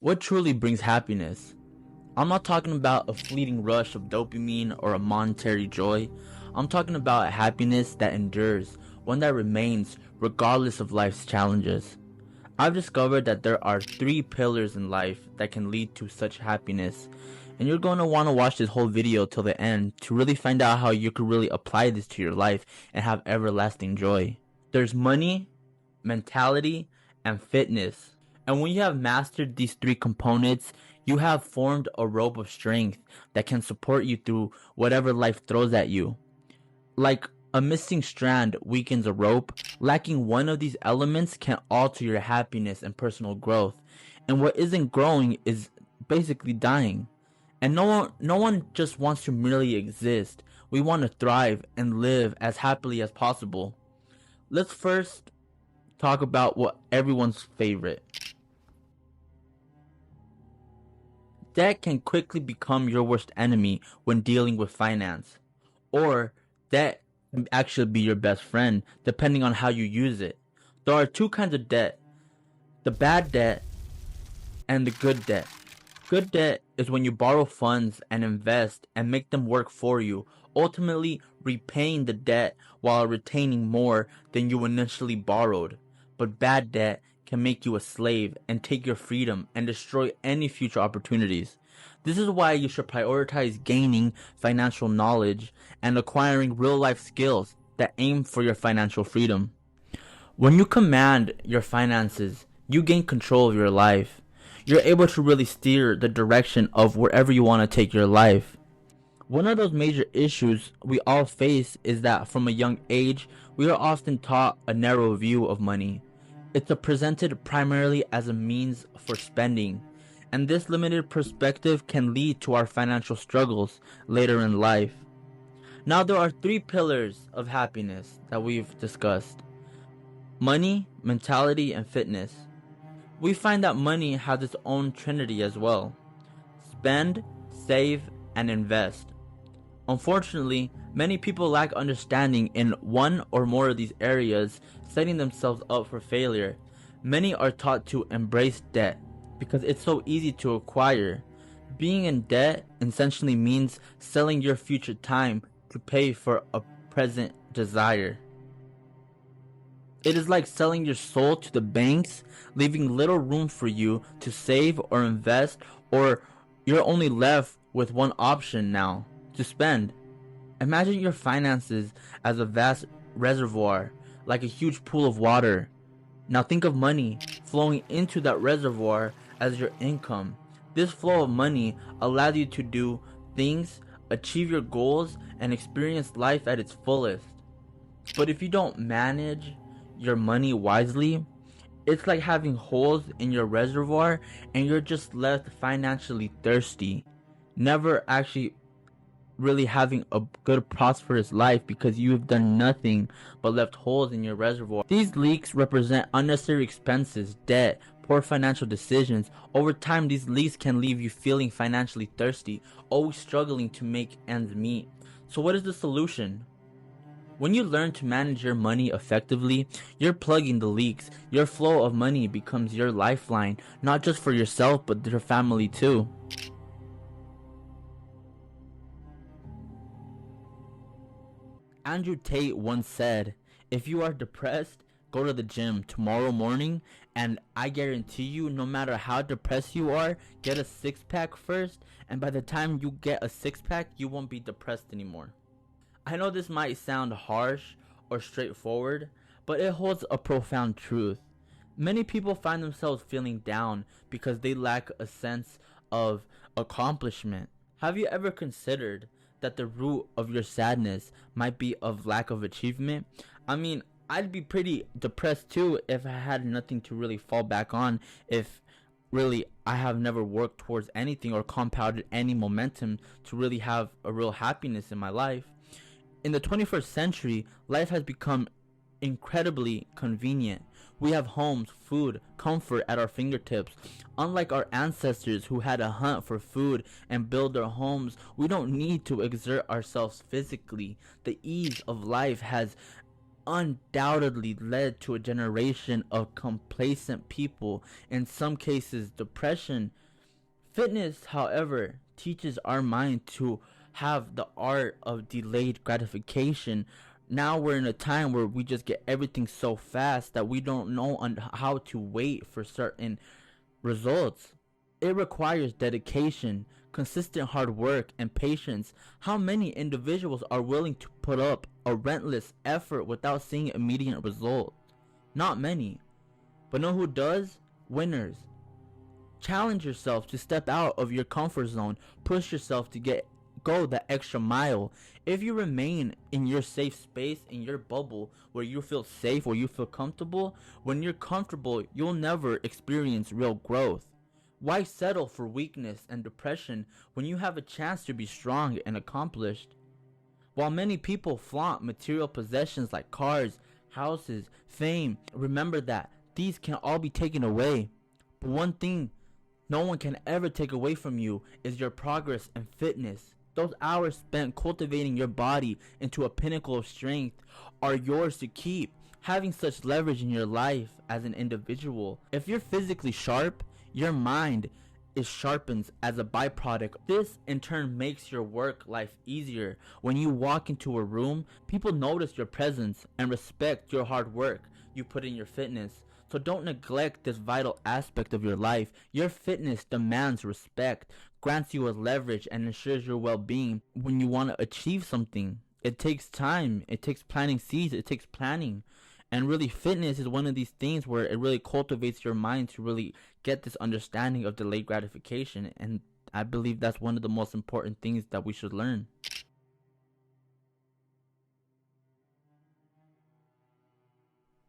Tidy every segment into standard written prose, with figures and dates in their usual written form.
What truly brings happiness? I'm not talking about a fleeting rush of dopamine or a monetary joy. I'm talking about a happiness that endures, one that remains regardless of life's challenges. I've discovered that there are three pillars in life that can lead to such happiness, and you're going to want to watch this whole video till the end to really find out how you could really apply this to your life and have everlasting joy. There's money, mentality, and fitness. And when you have mastered these three components, you have formed a rope of strength that can support you through whatever life throws at you. Like a missing strand weakens a rope, lacking one of these elements can alter your happiness and personal growth. And what isn't growing is basically dying. And no one just wants to merely exist. We want to thrive and live as happily as possible. Let's first talk about what everyone's favorite. Debt can quickly become your worst enemy when dealing with finance. Or debt can actually be your best friend, depending on how you use it. There are two kinds of debt: the bad debt and the good debt. Good debt is when you borrow funds and invest and make them work for you, ultimately repaying the debt while retaining more than you initially borrowed. But bad debt can make you a slave and take your freedom and destroy any future opportunities. This is why you should prioritize gaining financial knowledge and acquiring real life skills that aim for your financial freedom. When you command your finances, you gain control of your life. You're able to really steer the direction of wherever you want to take your life. One of those major issues we all face is that from a young age, we are often taught a narrow view of money. It's presented primarily as a means for spending, and this limited perspective can lead to our financial struggles later in life. Now, there are three pillars of happiness that we've discussed: money, mentality, and fitness. We find that money has its own trinity as well: spend, save, and invest. Unfortunately, many people lack understanding in one or more of these areas, setting themselves up for failure. Many are taught to embrace debt because it's so easy to acquire. Being in debt essentially means selling your future time to pay for a present desire. It is like selling your soul to the banks, leaving little room for you to save or invest, or you're only left with one option now: to spend. Imagine your finances as a vast reservoir, like a huge pool of water. Now think of money flowing into that reservoir as your income. This flow of money allows you to do things, achieve your goals, and experience life at its fullest. But if you don't manage your money wisely, it's like having holes in your reservoir and you're just left financially thirsty, never actually really having a good prosperous life because you have done nothing but left holes in your reservoir. These leaks represent unnecessary expenses, debt, poor financial decisions. Over time, these leaks can leave you feeling financially thirsty, always struggling to make ends meet. So what is the solution? When you learn to manage your money effectively, you're plugging the leaks. Your flow of money becomes your lifeline, not just for yourself but your family too. Andrew Tate once said, "If you are depressed, go to the gym tomorrow morning, and I guarantee you, no matter how depressed you are, get a six-pack first, and by the time you get a six-pack, you won't be depressed anymore." I know this might sound harsh or straightforward, but it holds a profound truth. Many people find themselves feeling down because they lack a sense of accomplishment. Have you ever considered that the root of your sadness might be of lack of achievement? I mean, I'd be pretty depressed too if I had nothing to really fall back on, if really I have never worked towards anything or compounded any momentum to really have a real happiness in my life. In the 21st century, life has become incredibly convenient. We have homes, food, comfort at our fingertips. Unlike our ancestors who had to hunt for food and build their homes, we don't need to exert ourselves physically. The ease of life has undoubtedly led to a generation of complacent people, in some cases depression. Fitness, however, teaches our mind to have the art of delayed gratification. Now we're in a time where we just get everything so fast that we don't know how to wait for certain results. It requires dedication, consistent hard work, and patience. How many individuals are willing to put up a relentless effort without seeing immediate results? Not many. But know who does? Winners. Challenge yourself to step out of your comfort zone. Push yourself to go the extra mile. If you remain in your safe space, in your bubble, where you feel safe, where you feel comfortable, when you're comfortable, you'll never experience real growth. Why settle for weakness and depression when you have a chance to be strong and accomplished? While many people flaunt material possessions like cars, houses, fame, remember that these can all be taken away. But one thing no one can ever take away from you is your progress and fitness. Those hours spent cultivating your body into a pinnacle of strength are yours to keep. Having such leverage in your life as an individual. If you're physically sharp, your mind is sharpens as a byproduct. This in turn makes your work life easier. When you walk into a room, people notice your presence and respect your hard work you put in your fitness. So don't neglect this vital aspect of your life. Your fitness demands respect, grants you a leverage, and ensures your well-being. When you want to achieve something, it takes time, it takes planting seeds, it takes planning. And really, fitness is one of these things where it really cultivates your mind to really get this understanding of delayed gratification. And I believe that's one of the most important things that we should learn.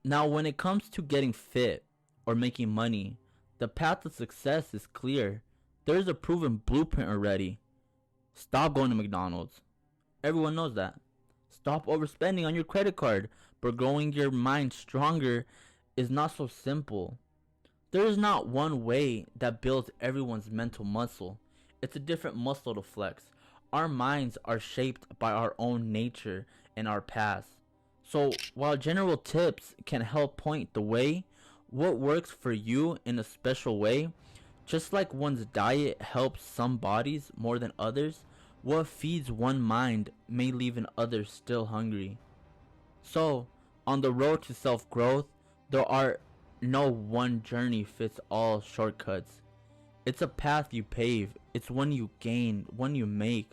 Now, when it comes to getting fit or making money, the path to success is clear. There's a proven blueprint already. Stop going to McDonald's. Everyone knows that. Stop overspending on your credit card. But growing your mind stronger is not so simple. There is not one way that builds everyone's mental muscle. It's a different muscle to flex. Our minds are shaped by our own nature and our past. So while general tips can help point the way, what works for you in a special way, just like one's diet helps some bodies more than others, what feeds one mind may leave an others still hungry. So, on the road to self-growth, there are no one journey fits all shortcuts. It's a path you pave, it's one you gain, one you make.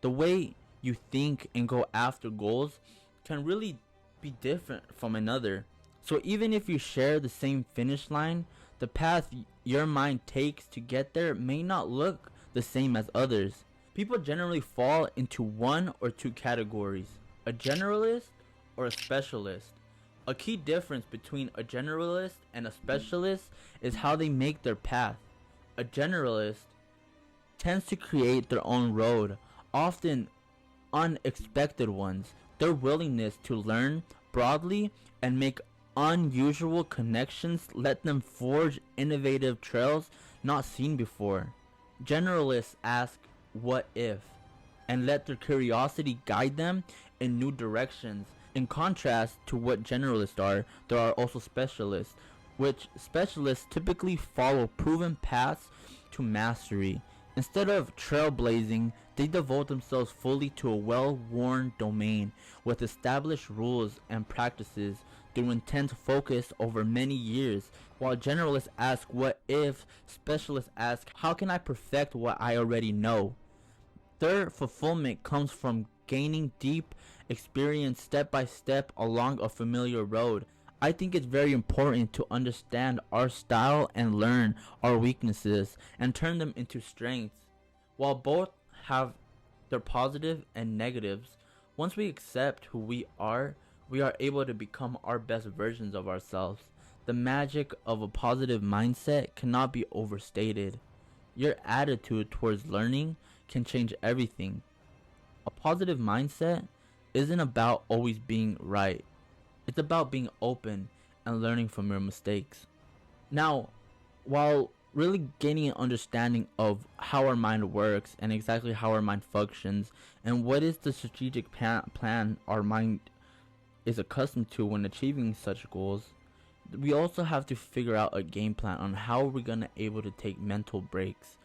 The way you think and go after goals can really be different from another. So even if you share the same finish line, the path your mind takes to get there may not look the same as others. People generally fall into one or two categories: a generalist or a specialist. A key difference between a generalist and a specialist is how they make their path. A generalist tends to create their own road, often unexpected ones. Their willingness to learn broadly and make unusual connections let them forge innovative trails not seen before. Generalists ask what if and let their curiosity guide them in new directions. In contrast to what generalists are, there are also specialists, which specialists typically follow proven paths to mastery. Instead of trailblazing, they devote themselves fully to a well-worn domain with established rules and practices through intense focus over many years. While generalists ask what if, specialists ask how can I perfect what I already know. Their fulfillment comes from gaining deep experience step by step along a familiar road. I think it's very important to understand our style and learn our weaknesses and turn them into strengths. While both have their positive and negatives, once we accept who we are able to become our best versions of ourselves. The magic of a positive mindset cannot be overstated. Your attitude towards learning can change everything. A positive mindset isn't about always being right. It's about being open and learning from your mistakes. Now, while really gaining an understanding of how our mind works and exactly how our mind functions and what is the strategic plan our mind is accustomed to when achieving such goals, we also have to figure out a game plan on how we're gonna able to take mental breaks.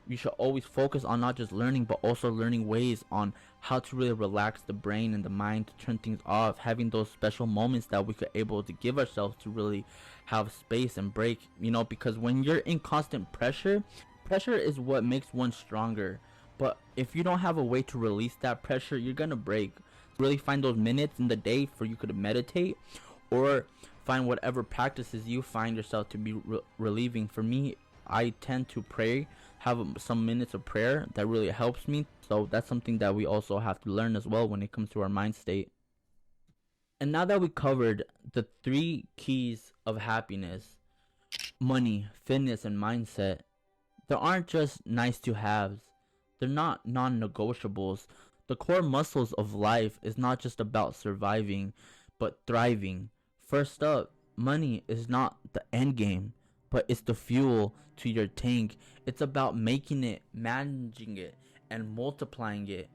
You should always focus on not just learning but also learning ways on how to really relax the brain and the mind to turn things off, having those special moments that we could able to give ourselves to really have space and break, because when you're in constant pressure is what makes one stronger. But if you don't have a way to release that pressure, you're gonna break. Really find those minutes in the day for you could meditate, or find whatever practices you find yourself to be relieving. For me, I tend to pray, have some minutes of prayer that really helps me. So that's something that we also have to learn as well when it comes to our mind state. And now that we covered the 3 keys of happiness: money, fitness, and mindset, there aren't just nice to haves. They're not non-negotiables. The core muscles of life is not just about surviving, but thriving. First up, money is not the end game, but it's the fuel to your tank. It's about making it, managing it, and multiplying it.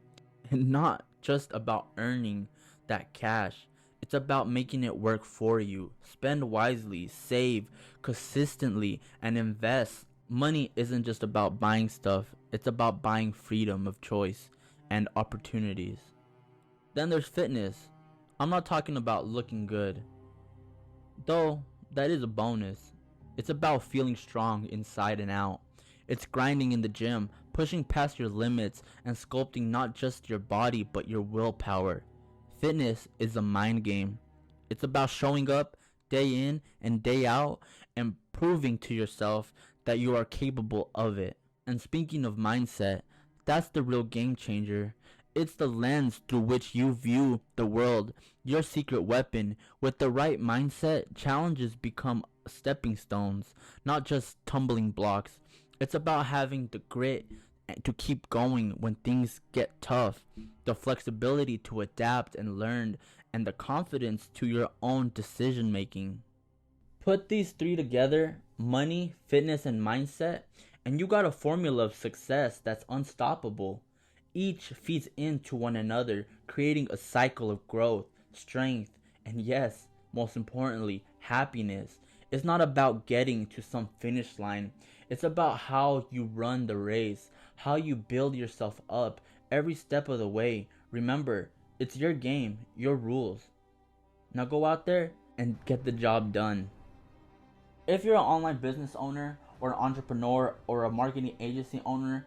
And not just about earning that cash. It's about making it work for you. Spend wisely, save consistently, and invest. Money isn't just about buying stuff, it's about buying freedom of choice and opportunities. Then there's fitness. I'm not talking about looking good, though that is a bonus. It's about feeling strong inside and out. It's grinding in the gym, pushing past your limits, and sculpting not just your body but your willpower. Fitness is a mind game. It's about showing up day in and day out and proving to yourself that you are capable of it. And speaking of mindset, that's the real game changer. It's the lens through which you view the world, your secret weapon. With the right mindset, challenges become stepping stones, not just tumbling blocks. It's about having the grit to keep going when things get tough, the flexibility to adapt and learn, and the confidence to your own decision making. Put these 3 together: money, fitness, and mindset, and you got a formula of success that's unstoppable. Each feeds into one another, creating a cycle of growth, strength, and yes, most importantly, happiness. It's not about getting to some finish line. It's about how you run the race, how you build yourself up every step of the way. Remember, it's your game, your rules. Now go out there and get the job done. If you're an online business owner or an entrepreneur or a marketing agency owner,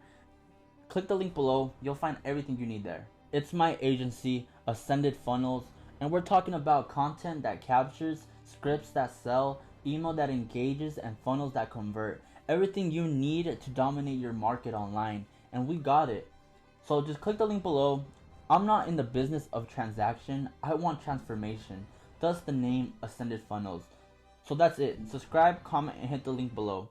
click the link below. You'll find everything you need there. It's my agency, Ascended Funnels, and we're talking about content that captures, scripts that sell, email that engages, and funnels that convert. Everything you need to dominate your market online, and we got it. So just click the link below. I'm not in the business of transaction, I want transformation. Thus the name Ascended Funnels. So that's it. Subscribe, comment, and hit the link below.